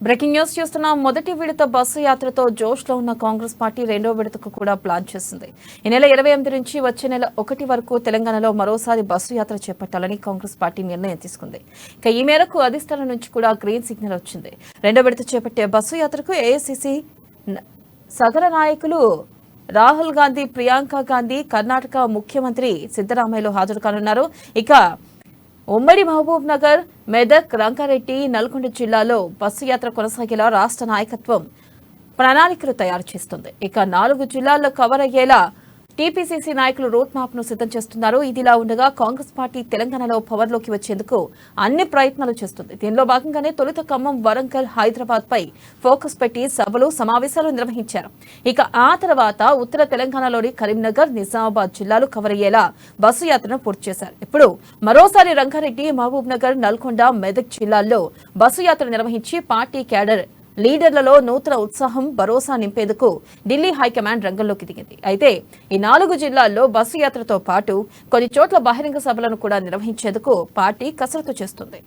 Breaking news చూస్తున్నాం. మొదటి విడత బస్సు యాత్రతో జోష్లో ఉన్న కాంగ్రెస్ పార్టీ రెండో విడతకు కూడా ప్లాన్ చేసింది. ఈ నెల 28 నుంచి వచ్చే నెల 1 వరకు తెలంగాణలో మరోసారి బస్సు యాత్ర చేపట్టాలని కాంగ్రెస్ పార్టీ నిర్ణయం తీసుకుంది. ఇక ఈ మేరకు అధిష్టానం నుంచి కూడా గ్రీన్ సిగ్నల్ వచ్చింది. రెండో విడత చేపట్టే బస్సు యాత్రకు ఏఐసీసీ సగర నాయకులు రాహుల్ గాంధీ, ప్రియాంక గాంధీ, కర్ణాటక ముఖ్యమంత్రి సిద్ధరామయ్యలు హాజరు కానున్నారు. ఇక ఉమ్మడి మహబూబ్ నగర్, మెదక్, రంగారెడ్డి, నల్గొండ జిల్లాలో బస్సు యాత్ర కొనసాగేలా రాష్ట్ర నాయకత్వం ప్రణాళికలు తయారు చేస్తుంది. ఇక 4 జిల్లాల్లో కవర్ అయ్యేలా టీపీసీసీ నాయకులు రోడ్ మ్యాప్ ను సిద్ధం చేస్తున్నారు. ఇదిలా ఉండగా కాంగ్రెస్ పార్టీ తెలంగాణలో పవర్లోకి వచ్చేందుకు అన్ని ప్రయత్నాలు చేస్తుంది. దీనిలో భాగంగానే తొలుత ఖమ్మం, వరంగల్, హైదరాబాద్ పై ఫోకస్ పెట్టి సభలు, సమావేశాలు నిర్వహించారు. ఇక ఆ తర్వాత ఉత్తర తెలంగాణలోని కరీంనగర్, నిజామాబాద్ జిల్లాలు కవర్ అయ్యేలా బస్సు యాత్రను పూర్తి చేశారు. ఇప్పుడు మరోసారి రంగారెడ్డి, మహబూబ్ నగర్, నల్గొండ, మెదక్ జిల్లాల్లో బస్సు యాత్ర నిర్వహించి పార్టీ క్యాడర్ లీడర్లలో నూతన ఉత్సాహం, భరోసా నింపేందుకు ఢిల్లీ హైకమాండ్ రంగంలోకి దిగింది. అయితే ఈ 4 జిల్లాల్లో బస్సు యాత్రతో పాటు కొన్ని చోట్ల బహిరంగ సభలను కూడా నిర్వహించేందుకు పార్టీ కసరత్తు చేస్తుంది.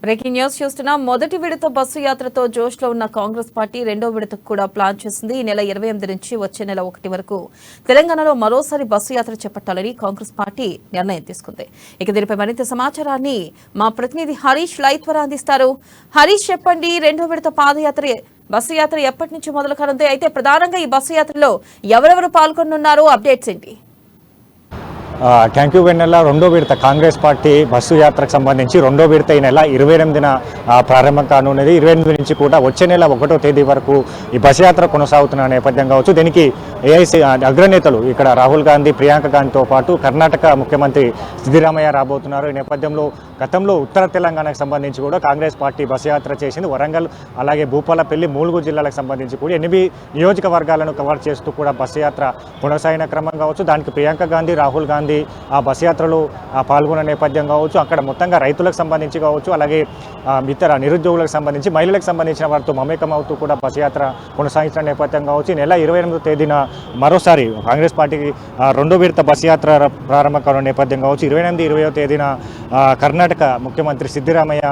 బ్రేకింగ్ న్యూస్ చూస్తున్నాం. మొదటి విడత బస్సు యాత్రతో జోష్లో ఉన్న కాంగ్రెస్ పార్టీ రెండో విడతకు కూడా ప్లాన్ చేసింది. ఈ నెల 28 నుంచి వచ్చే నెల 1 వరకు తెలంగాణలో మరోసారి బస్సు యాత్ర చేపట్టాలని కాంగ్రెస్ పార్టీ నిర్ణయం తీసుకుంది. ఇక దీనిపై మరింత సమాచారాన్ని మా ప్రతినిధి హరీష్ లైవ్ ద్వారా అందిస్తారు. హరీష్, చెప్పండి, రెండో విడత పాదయాత్ర బస్సు యాత్ర ఎప్పటి నుంచి మొదలు కానుంది? అయితే ప్రధానంగా ఈ బస్సు యాత్రలో ఎవరెవరు పాల్గొనున్నారు? అప్డేట్స్ ఏంటి? థ్యాంక్ యూ వెన్నెల. రెండో విడత కాంగ్రెస్ పార్టీ బస్సు యాత్రకు సంబంధించి రెండో విడత ఈ నెల 28న ప్రారంభం కానున్నది. 28 నుంచి కూడా వచ్చే నెల 1వ తేదీ వరకు ఈ బస్సు యాత్ర కొనసాగుతున్న నేపథ్యం కావచ్చు. దీనికి ఏఐసీ అగ్రనేతలు ఇక్కడ రాహుల్ గాంధీ, ప్రియాంక గాంధీతో పాటు కర్ణాటక ముఖ్యమంత్రి సిద్ధరామయ్య రాబోతున్నారు. ఈ నేపథ్యంలో గతంలో ఉత్తర తెలంగాణకు సంబంధించి కూడా కాంగ్రెస్ పార్టీ బస్సు యాత్ర చేసింది. వరంగల్, అలాగే భూపాలపల్లి, ములుగు జిల్లాలకు సంబంధించి కూడా 8 నియోజకవర్గాలను కవర్ చేస్తూ కూడా బస్సు యాత్ర కొనసాగిన క్రమం కావచ్చు. దానికి ప్రియాంక గాంధీ, రాహుల్ గాంధీ ఆ బస్సు యాత్రలో పాల్గొన్న నేపథ్యం కావచ్చు. అక్కడ మొత్తంగా రైతులకు సంబంధించి కావచ్చు, అలాగే ఇతర నిరుద్యోగులకు సంబంధించి, మహిళలకు సంబంధించిన వారితో మమేకం అవుతూ కూడా బస్సు యాత్ర కొనసాగించిన నేపథ్యం కావచ్చు. ఈ నెల 28వ తేదీన మరోసారి కాంగ్రెస్ పార్టీకి రెండో విడత బస్సు యాత్ర ప్రారంభం కానున్న నేపథ్యం కావచ్చు. 28, 20వ తేదీన కర్ణాటక ముఖ్యమంత్రి సిద్ధరామయ్య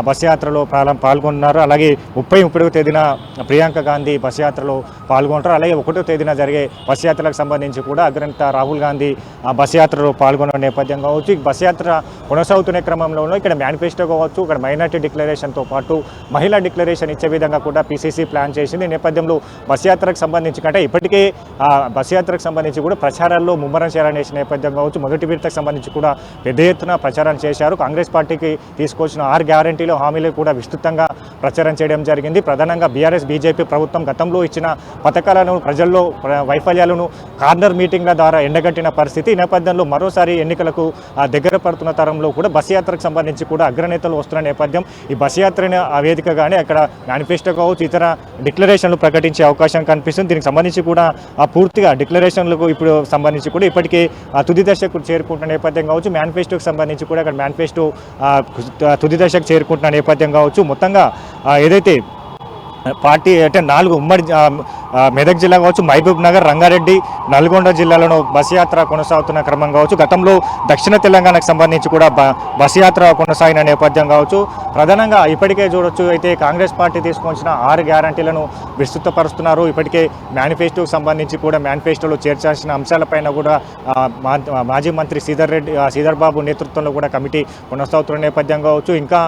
బస్సు యాత్రలో పాల్గొన్నారు. అలాగే 30, 31వ తేదీన ప్రియాంక గాంధీ బస్సు యాత్రలో పాల్గొంటారు. అలాగే 1వ తేదీన జరిగే బస్సు యాత్రలకు సంబంధించి కూడా అగ్రనేత రాహుల్ గాంధీ బస్సు యాత్రలో పాల్గొన్న నేపథ్యం కావచ్చు. ఈ బస్సు యాత్ర కొనసాగుతున్న క్రమంలో ఇక్కడ మేనిఫెస్టో కావచ్చు, ఇక్కడ మైనార్టీ డిక్లరేషన్తో పాటు మహిళా డిక్లరేషన్ ఇచ్చే విధంగా కూడా పీసీసీ ప్లాన్ చేసింది. ఈ నేపథ్యంలో బస్సు యాత్రకు సంబంధించి కంటే ఇప్పటికే బస్సు యాత్రకు సంబంధించి కూడా ప్రచారాల్లో ముమ్మరం చేయాలనే నేపథ్యం కావచ్చు. మొదటి విడతకు సంబంధించి కూడా పెద్ద ఎత్తున ప్రచారం చేశారు. కాంగ్రెస్ పార్టీకి తీసుకొచ్చిన 6 గ్యారంటీల హామీలు కూడా విస్తృతంగా ప్రచారం చేయడం జరిగింది. ప్రధానంగా బీఆర్ఎస్, బీజేపీ ప్రభుత్వం గతంలో ఇచ్చిన పథకాలను, ప్రజల్లో వైఫల్యాలను కార్నర్ మీటింగ్ల ద్వారా ఎండగట్టిన పరిస్థితి. ఈ నేపథ్యంలో నేపథ్యంలో మరోసారి ఎన్నికలకు దగ్గర పడుతున్న తరంలో కూడా బస్సు యాత్రకు సంబంధించి కూడా అగ్రనేతలు వస్తున్న నేపథ్యం ఈ బస్సు యాత్రని ఆ వేదికగానే అక్కడ మేనిఫెస్టో కావచ్చు ఇతర డిక్లరేషన్లు ప్రకటించే అవకాశం కనిపిస్తుంది. దీనికి సంబంధించి కూడా పూర్తిగా డిక్లరేషన్లకు ఇప్పుడు సంబంధించి కూడా ఇప్పటికే తుది దశకు చేరుకుంటున్న నేపథ్యం కావచ్చు, మేనిఫెస్టోకి సంబంధించి కూడా అక్కడ మేనిఫెస్టో తుది దశకు చేరుకుంటున్న నేపథ్యం కావచ్చు. మొత్తంగా ఏదైతే పార్టీ అంటే 4 ఉమ్మడి మెదక్ జిల్లా కావచ్చు, మహబూబ్ నగర్, రంగారెడ్డి, నల్గొండ జిల్లాలను బస్సు యాత్ర కొనసాగుతున్న క్రమం కావచ్చు. గతంలో దక్షిణ తెలంగాణకు సంబంధించి కూడా బస్సు యాత్ర కొనసాగిన నేపథ్యం కావచ్చు. ప్రధానంగా ఇప్పటికే చూడొచ్చు అయితే కాంగ్రెస్ పార్టీ తీసుకొచ్చిన 6 గ్యారంటీలను విస్తృతపరుస్తున్నారు. ఇప్పటికే మేనిఫెస్టోకి సంబంధించి కూడా మేనిఫెస్టోలో చేర్చాల్సిన అంశాలపైన కూడా మాజీ మంత్రి శ్రీధర్ బాబు నేతృత్వంలో కూడా కమిటీ కొనసాగుతున్న నేపథ్యం కావచ్చు. ఇంకా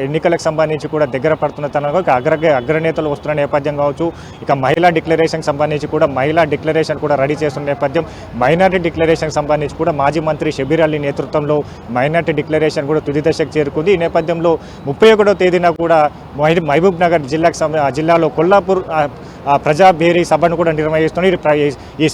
ఎన్నికలకు సంబంధించి కూడా దగ్గర పడుతున్న తనగా అగ్రనేతలు వస్తున్న నేపథ్యం కావచ్చు. ఇక మహిళా డిక్లరేషన్కి సంబంధించి కూడా మహిళా డిక్లరేషన్ కూడా రెడీ చేస్తున్న నేపథ్యం. మైనారిటీ డిక్లరేషన్కి సంబంధించి కూడా మాజీ మంత్రి షబీర్ అలీ నేతృత్వంలో మైనారిటీ డిక్లరేషన్ కూడా తుది దశకు చేరుకుంది. ఈ నేపథ్యంలో 31వ తేదీన కూడా మహబూబ్ నగర్ జిల్లాలో కొల్లాపూర్ ప్రజాభేరీ సభను కూడా నిర్వహిస్తున్నారు. ఈ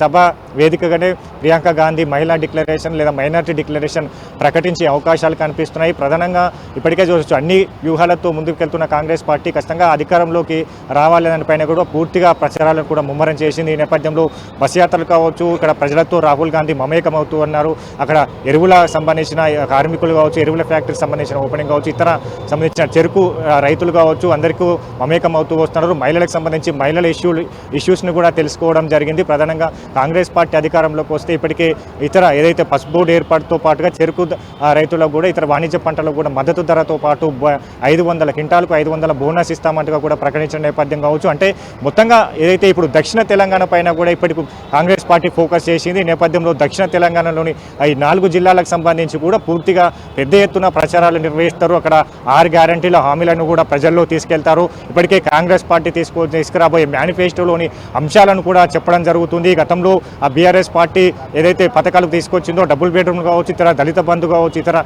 సభ వేదికగానే ప్రియాంక గాంధీ మహిళా డిక్లరేషన్ లేదా మైనారిటీ డిక్లరేషన్ ప్రకటించే అవకాశాలు కనిపిస్తున్నాయి. ప్రధానంగా ఇప్పటికే చూడవచ్చు అన్ని వ్యూహాలతో ముందుకెళ్తున్న కాంగ్రెస్ పార్టీ ఖచ్చితంగా అధికారంలోకి రావాలనే పైన కూడా పూర్తిగా ప్రచారాలను కూడా ముమ్మరం చేసింది. ఈ నేపథ్యంలో బస్ యాత్రలు కావచ్చు, ఇక్కడ ప్రజలతో రాహుల్ గాంధీ మమేకమవుతూ ఉన్నారు. అక్కడ ఎరువుల సంబంధించిన కార్మికులు కావచ్చు, ఎరువుల ఫ్యాక్టరీకి సంబంధించిన ఓపెనింగ్ కావచ్చు, ఇతర సంబంధించిన చెరుకు రైతులు కావచ్చు, అందరికీ మమేకమవుతూ వస్తున్నారు. మహిళలకు సంబంధించి మహిళల ఇష్యూస్ని కూడా తెలుసుకోవడం జరిగింది. ప్రధానంగా కాంగ్రెస్ పార్టీ అధికారంలోకి వస్తే ఇప్పటికే ఇతర ఏదైతే పసుపు బోర్డు ఏర్పాటుతో పాటుగా చెరుకు రైతులకు కూడా ఇతర వాణిజ్య పంటలకు కూడా మద్దతు ధరతో పాటు 500 క్వింటాలకు 500 బోనస్ ఇస్తామంటగా కూడా ప్రకటించిన నేపథ్యం కావచ్చు. అంటే మొత్తంగా ఏదైతే ఇప్పుడు దక్షిణ తెలంగాణ పైన కూడా ఇప్పటికి కాంగ్రెస్ పార్టీ ఫోకస్ చేసింది. ఈ నేపథ్యంలో దక్షిణ తెలంగాణలోని ఈ 4 జిల్లాలకు సంబంధించి కూడా పూర్తిగా పెద్ద ఎత్తున ప్రచారాలు నిర్వహిస్తారు. అక్కడ 6 గ్యారంటీల హామీలను కూడా ప్రజల్లో తీసుకెళ్తారు. ఇప్పటికే కాంగ్రెస్ పార్టీ తీసుకురాబోయే మేనిఫెస్టోలోని అంశాలను కూడా చెప్పడం జరుగుతుంది. గతంలో ఆ బీఆర్ఎస్ పార్టీ ఏదైతే పథకాలు తీసుకొచ్చిందో డబుల్ బెడ్రూమ్ కావచ్చు, ఇతర దళిత బంధు కావచ్చు, ఇతర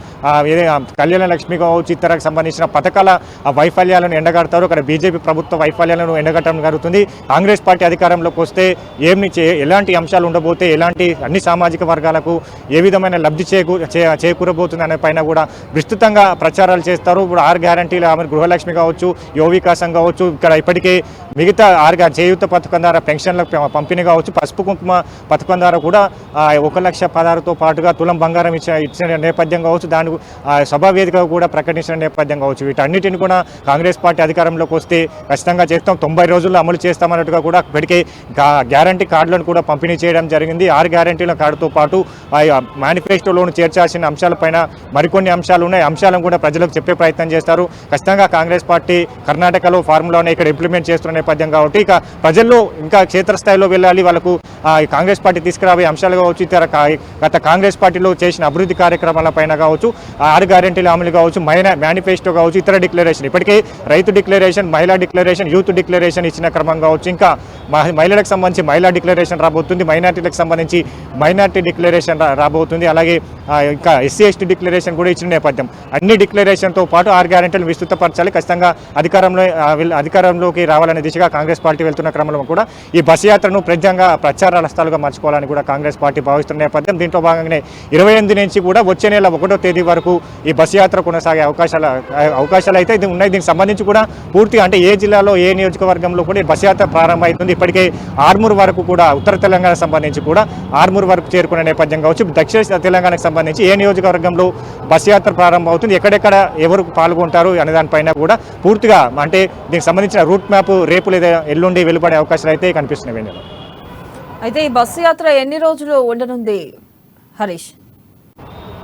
కళ్యాణ లక్ష్మి కావచ్చు, ఇతరకు సంబంధించిన పథకాల వైఫల్యాలను ఎండగడతారు. అక్కడ బీజేపీ ప్రభుత్వ వైఫల్యాలను ఎండగట్టడం జరుగుతుంది. కాంగ్రెస్ పార్టీ అధికారంలోకి వస్తే ఎలాంటి అంశాలు ఉండబోతే, ఎలాంటి అన్ని సామాజిక వర్గాలకు ఏ విధమైన లబ్ధి చేకూరబోతుంది అనే పైన కూడా విస్తృతంగా ప్రచారాలు చేస్తారు. ఇప్పుడు 6 గ్యారంటీలు గృహలక్ష్మి కావచ్చు, యువ వికాసం కావచ్చు, ఇక్కడ ఇప్పటికే మిగతా 6 చేయూత పథకం ద్వారా పెన్షన్లకు పంపిణీ కావచ్చు, పసుపు కుంకుమ పథకం ద్వారా కూడా 1,16,000తో పాటుగా తులం బంగారం ఇచ్చిన నేపథ్యం కావచ్చు, దాని సభా వేదిక కూడా ప్రకటించిన నేపథ్యం కావచ్చు. వీటన్నిటిని కూడా కాంగ్రెస్ పార్టీ అధికారంలోకి వస్తే ఖచ్చితంగా చేస్తాం, 90 రోజుల్లో అమలు చేస్తామన్నట్టుగా కూడా ఇప్పటికే గ్యారంటీ కార్డులను కూడా పంపిణీ చేయడం జరిగింది. 6 గ్యారంటీల కార్డుతో పాటు మేనిఫెస్టోలోను చేర్చాల్సిన అంశాలపైన మరికొన్ని అంశాలు ఉన్నాయి. అంశాలను కూడా ప్రజలకు చెప్పే ప్రయత్నం చేస్తారు. ఖచ్చితంగా కాంగ్రెస్ పార్టీ కర్ణాటకలో ఫార్ములాను ఇక్కడ ఇంప్లిమెంట్ చేస్తున్న నేపథ్యం కాబట్టి ఇక ప్రజల్లో ఇంకా క్షేత్రస్థాయిలో వెళ్ళాలి. వాళ్ళకు కాంగ్రెస్ పార్టీ తీసుకురాబోయే అంశాలు కావచ్చు, ఇతర గత కాంగ్రెస్ పార్టీలో చేసిన అభివృద్ధి కార్యక్రమాల పైన కావచ్చు, 6 గ్యారంటీల హామీలు కావచ్చు, మేనిఫెస్టో కావచ్చు, ఇతర డిక్లరేషన్ ఇప్పటికే రైతు డిక్లరేషన్, మహిళా డిక్లరేషన్, యూత్ డిక్లరేషన్ ఇచ్చిన క్రమం కావచ్చు, ఇంకా మహిళలకు సంబంధించి మహిళా డిక్లరేషన్ రాబోతుంది, మైనార్టీలకు సంబంధించి మైనార్టీ డిక్లరేషన్ రాబోతుంది, అలాగే ఇంకా ఎస్సీ ఎస్టీ డిక్లరేషన్ కూడా ఇచ్చిన నేపథ్యం. అన్ని డిక్లరేషన్తో పాటు 6 గ్యారంటీలు విస్తృతపరచాలి. ఖచ్చితంగా అధికారంలోకి రావాలనే దిశగా కాంగ్రెస్ పార్టీ వెళ్తున్న క్రమంలో కూడా ఈ బస్ యాత్రను ప్రచార హస్తాలుగా మార్చుకోవాలని కూడా కాంగ్రెస్ పార్టీ భావిస్తున్న నేపథ్యం. దీంట్లో భాగంగానే 28 నుంచి కూడా వచ్చే నెల 1వ తేదీ వరకు ఈ బస్ యాత్ర కొనసాగే అవకాశాలు అయితే ఉన్నాయి. దీనికి సంబంధించి కూడా పూర్తిగా అంటే ఏ జిల్లాలో ఏ నియోజకవర్గంలో కూడా ఈ బస్ యాత్ర ప్రారంభమవుతుంది. ఇప్పటికే ఆర్మూర్ వరకు కూడా ఉత్తర తెలంగాణ సంబంధించి కూడా ఆర్మూర్ వరకు చేరుకునే నేపథ్యం కావచ్చు. దక్షిణ తెలంగాణకు సంబంధించి ఏ నియోజకవర్గంలో బస్ యాత్ర ప్రారంభమవుతుంది, ఎక్కడెక్కడ ఎవరు పాల్గొంటారు అనే దానిపైన కూడా పూర్తిగా అంటే దీనికి సంబంధించిన రూట్ మ్యాప్ రేపు లేదా ఎల్లుండి వెలువడే అవకాశాలు అయితే కనిపిస్తున్నాయి. అయితే ఈ బస్సు యాత్ర ఎన్ని రోజులు ఉండనుంది హరీష్?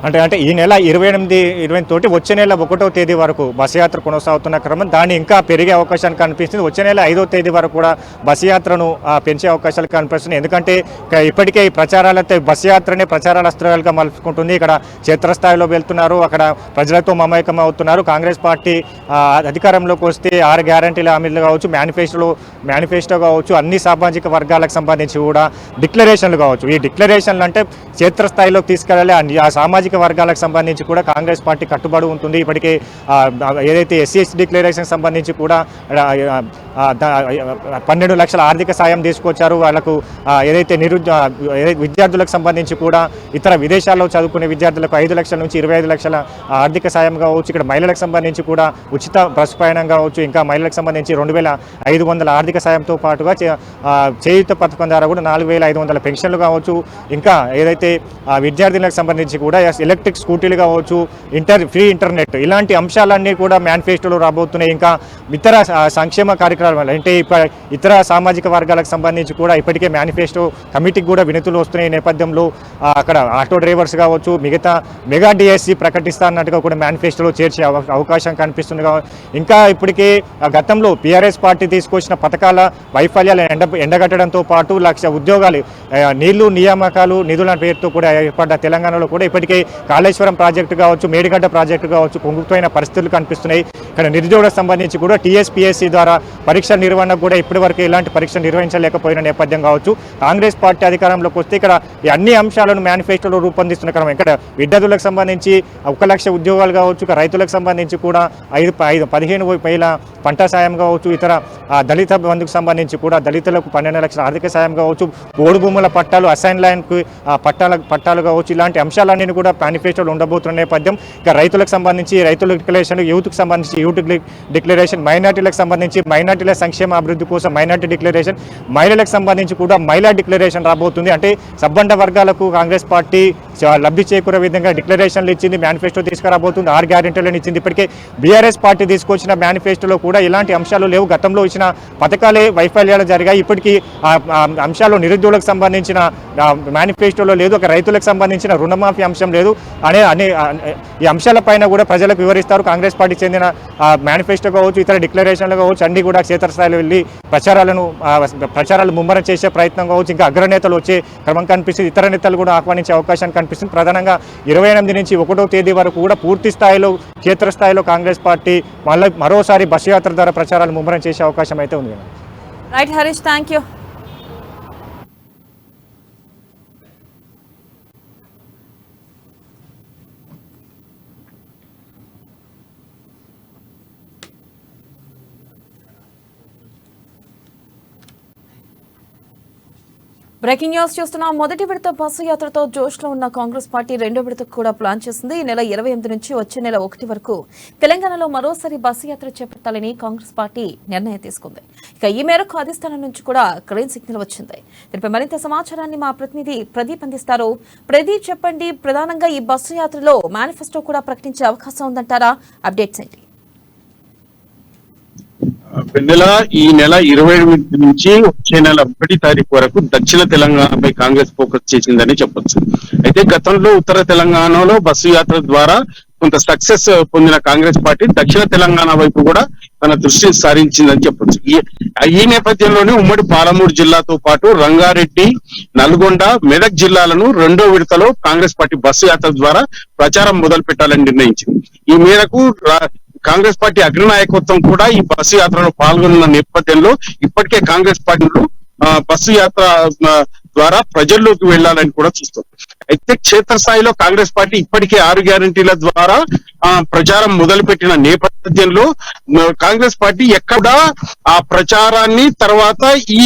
అంటే ఈ నెల 28 తోటి వచ్చే నెల 1వ తేదీ వరకు బస్సు యాత్ర కొనసాగుతున్న క్రమం దాన్ని ఇంకా పెరిగే అవకాశాలు కనిపిస్తుంది. వచ్చే నెల 5వ తేదీ వరకు కూడా బస్సు యాత్రను పెంచే అవకాశాలు కనిపిస్తున్నాయి. ఎందుకంటే ఇప్పటికే ఈ ప్రచారాలతో బస్సు యాత్రనే ప్రచారాల అస్త్రాలుగా మలుపుకుంటుంది. ఇక్కడ క్షేత్రస్థాయిలో వెళ్తున్నారు, అక్కడ ప్రజలతో మమేకం అవుతున్నారు. కాంగ్రెస్ పార్టీ అధికారంలోకి వస్తే 6 గ్యారంటీల హామీలు కావచ్చు, మేనిఫెస్టో కావచ్చు, అన్ని సామాజిక వర్గాలకు సంబంధించి కూడా డిక్లరేషన్లు కావచ్చు. ఈ డిక్లరేషన్లు అంటే క్షేత్రస్థాయిలోకి తీసుకెళ్ళాలి. ఆ సామాజిక సామాజిక వర్గాలకు సంబంధించి కూడా కాంగ్రెస్ పార్టీ కట్టుబడి ఉంటుంది. ఇప్పటికే ఏదైతే ఎస్సీ డిక్లరేషన్ సంబంధించి కూడా 12 లక్షల ఆర్థిక సాయం తీసుకొచ్చారు. వాళ్ళకు ఏదైతే విద్యార్థులకు సంబంధించి కూడా ఇతర విదేశాల్లో చదువుకునే విద్యార్థులకు 5 లక్షల నుంచి 25 లక్షల ఆర్థిక సాయం కావచ్చు. ఇక్కడ మహిళలకు సంబంధించి కూడా ఉచిత బస్సు ప్రయాణం కావచ్చు. ఇంకా మహిళలకు సంబంధించి 2500 ఆర్థిక సాయంతో పాటుగా చేయూత పథకం ద్వారా కూడా 4500 పెన్షన్లు కావచ్చు. ఇంకా ఏదైతే విద్యార్థులకు సంబంధించి కూడా ఎలక్ట్రిక్ స్కూటీలు కావచ్చు, ఫ్రీ ఇంటర్నెట్, ఇలాంటి అంశాలన్నీ కూడా మేనిఫెస్టోలో రాబోతున్నాయి. ఇంకా ఇతర సంక్షేమ కార్యక్రమాలు అంటే ఇతర సామాజిక వర్గాలకు సంబంధించి కూడా ఇప్పటికే మేనిఫెస్టో కమిటీకి కూడా వినతులు వస్తున్నాయి. నేపథ్యంలో అక్కడ ఆటో డ్రైవర్స్ కావచ్చు, మిగతా మెగా డిఎస్సి ప్రకటిస్తా అన్నట్టుగా కూడా మేనిఫెస్టోలో చేర్చే అవకాశం కనిపిస్తుంది. ఇంకా ఇప్పటికే గతంలో టీఆర్ఎస్ పార్టీ తీసుకొచ్చిన పథకాల వైఫల్యాలను ఎండగట్టడంతో పాటు 1,00,000 ఉద్యోగాలు, నీళ్లు నియామకాలు, నిధుల పేరుతో కూడా ఏర్పడ్డ తెలంగాణలో కూడా ఇప్పటికే కాళేశ్వరం ప్రాజెక్టు కావచ్చు, మేడిగడ్డ ప్రాజెక్టు కావచ్చు, పొంగుతున్న పరిస్థితులు కనిపిస్తున్నాయి. ఇక్కడ నిరుద్యోగ సంబంధించి కూడా టీఎస్పీఎస్సీ ద్వారా పరీక్ష నిర్వహణకు కూడా ఇప్పటివరకు ఎలాంటి పరీక్ష నిర్వహించలేకపోయిన నేపథ్యం కావచ్చు. కాంగ్రెస్ పార్టీ అధికారంలోకి వస్తే ఇక్కడ ఈ అన్ని అంశాలను మేనిఫెస్టోలో రూపొందిస్తున్న క్రమం ఇక్కడ విద్యార్థులకు సంబంధించి 1,00,000 ఉద్యోగాలు కావచ్చు, రైతులకు సంబంధించి కూడా 15,000 పంట సాయం కావచ్చు, ఇతర దళిత బంధుకు సంబంధించి కూడా దళితులకు 12 లక్షల ఆర్థిక సాయం కావచ్చు, పోడు భూముల పట్టాలు, అసైన్ ల్యాండ్కు పట్టాలు కావచ్చు, ఇలాంటి అంశాలన్నీ కూడా మేనిఫెస్టోలో ఉండబోతున్న నేపథ్యం. ఇక రైతులకు సంబంధించి రైతుల డిక్లరేషన్, యూత్కి సంబంధించి యూత్ డిక్లరేషన్, మైనార్టీలకు సంబంధించి మైనార్టీల సంక్షేమ అభివృద్ధి కోసం మైనార్టీ డిక్లరేషన్, మహిళలకు సంబంధించి కూడా మహిళా డిక్లరేషన్ రాబోతుంది. అంటే సబ్బండ వర్గాలకు కాంగ్రెస్ పార్టీ లబ్ధి చేకూరే విధంగా డిక్లరేషన్లు ఇచ్చింది, మేనిఫెస్టో తీసుకురాబోతుంది, 6 గ్యారెంటీలను ఇచ్చింది. ఇప్పటికే బీఆర్ఎస్ పార్టీ తీసుకొచ్చిన మేనిఫెస్టోలో కూడా ఇలాంటి అంశాలు లేవు. గతంలో ఇచ్చిన పథకాలే వైఫల్యాలు జరిగాయి. ఇప్పటికీ అంశాలు నిరుద్యోగులకు సంబంధించిన మేనిఫెస్టోలో లేదు, ఒక రైతులకు సంబంధించిన రుణమాఫీ అంశం లేదు అనే ఈ అంశాలపైన కూడా ప్రజలకు వివరిస్తారు. కాంగ్రెస్ పార్టీకి చెందిన మేనిఫెస్టో కావచ్చు, ఇతర డిక్లరేషన్లు కావచ్చు, అన్ని కూడా క్షేత్రస్థాయిలో వెళ్ళి ప్రచారాలు ముమ్మరం చేసే ప్రయత్నం కావచ్చు. ఇంకా అగ్రనేతలు వచ్చే క్రమం కనిపిస్తుంది, ఇతర నేతలు కూడా ఆహ్వానించే అవకాశం కనిపిస్తుంది. ప్రధానంగా 28 నుంచి 1వ తేదీ వరకు కూడా పూర్తి స్థాయిలో క్షేత్రస్థాయిలో కాంగ్రెస్ పార్టీ మరోసారి బస్సు యాత్ర ద్వారా ప్రచారాలు ముమ్మరం చేసే అవకాశం అయితే ఉంది. Right Harish, thank you. Breaking news చూస్తున్నాం. మొదటి విడత బస్సు యాత్రతో జోష్లో ఉన్న కాంగ్రెస్ పార్టీ రెండో విడతకు కూడా ప్లాన్ చేసింది. ఈ నెల 28 నుంచి వచ్చే నెల 1 వరకు తెలంగాణలో మరోసారి బస్సు యాత్ర చేపట్టాలని కాంగ్రెస్ పార్టీ నిర్ణయం తీసుకుంది. ఇక ఈ మేరకు అధిష్టానం నుంచి కూడా గ్రీన్ సిగ్నల్ వచ్చింది. దీనిపై మరింత సమాచారాన్ని మా ప్రతినిధి ప్రదీప్ అందిస్తారు. ప్రదీప్, చెప్పండి, ప్రధానంగా ఈ బస్సు యాత్రలో మేనిఫెస్టో కూడా ప్రకటించే అవకాశం ఉందంటారా? అప్డేట్స్ ఏంటి? ఈ నెల 28 నుంచి వచ్చే నెల 1 తారీఖు వరకు దక్షిణ తెలంగాణపై కాంగ్రెస్ ఫోకస్ చేసిందని చెప్పొచ్చు. అయితే గతంలో ఉత్తర తెలంగాణలో బస్సు యాత్ర ద్వారా కొంత సక్సెస్ పొందిన కాంగ్రెస్ పార్టీ దక్షిణ తెలంగాణ వైపు కూడా తన దృష్టి సారించిందని చెప్పొచ్చు. ఈ నేపథ్యంలోనే ఉమ్మడి పాలమూరు జిల్లాతో పాటు రంగారెడ్డి, నల్గొండ, మెదక్ జిల్లాలను రెండో విడతలో కాంగ్రెస్ పార్టీ బస్సు యాత్ర ద్వారా ప్రచారం మొదలు పెట్టాలని నిర్ణయించింది. ఈ మేరకు కాంగ్రెస్ పార్టీ అగ్రనాయకత్వం కూడా ఈ బస్సు యాత్రలో పాల్గొన్న నేపథ్యంలో ఇప్పటికే కాంగ్రెస్ పార్టీలు బస్సు యాత్ర ద్వారా ప్రజల్లోకి వెళ్లాలని కూడా చూస్తారు. అయితే క్షేత్రస్థాయిలో కాంగ్రెస్ పార్టీ ఇప్పటికే 6 గ్యారెంటీల ద్వారా ప్రచారం మొదలుపెట్టిన నేపథ్యంలో కాంగ్రెస్ పార్టీ ఎక్కడ ఆ ప్రచారాన్ని తర్వాత ఈ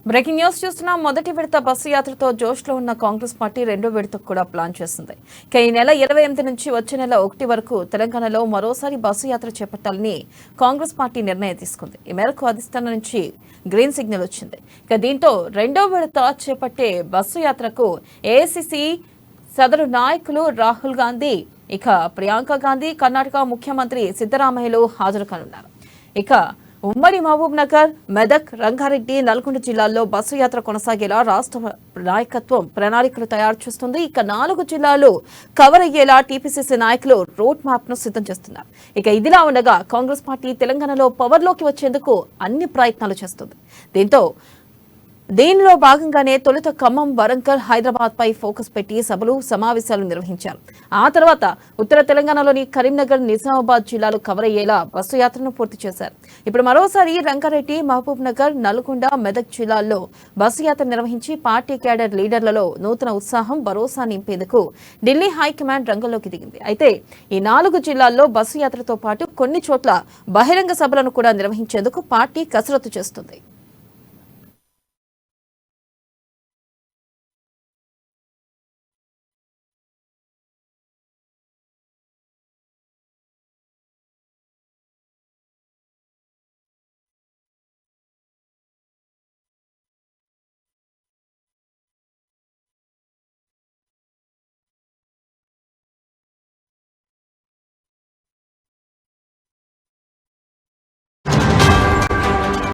బ్రేకింగ్ న్యూస్ చూస్తున్నాం. మొదటి విడత బస్సు యాత్రతో జోష్లో ఉన్న కాంగ్రెస్ పార్టీ రెండో విడతకు కూడా ప్లాన్ చేసింది. ఇక ఈ నెల 28 నుంచి వచ్చే నెల 1 వరకు తెలంగాణలో మరోసారి బస్సు యాత్ర చేపట్టాలని కాంగ్రెస్ పార్టీ నిర్ణయం తీసుకుంది. ఈ మేరకు అధిష్టానం నుంచి గ్రీన్ సిగ్నల్ వచ్చింది. ఇక దీంతో రెండో విడత చేపట్టే బస్సు యాత్రకు ఏఐసిసి సదరు నాయకులు రాహుల్ గాంధీ, ఇక ప్రియాంక గాంధీ, కర్ణాటక ముఖ్యమంత్రి సిద్ధరామయ్యలు హాజరు కానున్నారు. ఇక ఉమ్మడి మహబూబ్ నగర్, మెదక్, రంగారెడ్డి, నల్గొండ జిల్లాల్లో బస్సు యాత్ర కొనసాగేలా రాష్ట్ర నాయకత్వం ప్రణాళికలు తయారు చేస్తుంది. ఇక 4 జిల్లాలు కవర్ అయ్యేలా టీపీసీసీ నాయకులు రోడ్ మ్యాప్ ను సిద్ధం చేస్తున్నారు. ఇక ఇదిలా ఉండగా కాంగ్రెస్ పార్టీ తెలంగాణలో పవర్లోకి వచ్చేందుకు అన్ని ప్రయత్నాలు చేస్తుంది. దీనిలో భాగంగానే తొలుత ఖమ్మం, వరంగల్, హైదరాబాద్ పై ఫోకస్ పెట్టి సభలు, సమావేశాలు నిర్వహించారు. ఆ తర్వాత ఉత్తర తెలంగాణలోని కరీంనగర్, నిజామాబాద్ జిల్లాలు కవర్ అయ్యేలా బస్సు యాత్రను పూర్తి చేశారు. ఇప్పుడు మరోసారి రంగారెడ్డి, మహబూబ్ నగర్, నల్గొండ, మెదక్ జిల్లాల్లో బస్సు యాత్ర నిర్వహించి పార్టీ క్యాడర్ లీడర్లలో నూతన ఉత్సాహం, భరోసా నింపేందుకు ఢిల్లీ హైకమాండ్ రంగంలోకి దిగింది. అయితే ఈ 4 జిల్లాల్లో బస్సు యాత్రతో పాటు కొన్ని చోట్ల బహిరంగ సభలను కూడా నిర్వహించేందుకు పార్టీ కసరత్తు చేస్తుంది.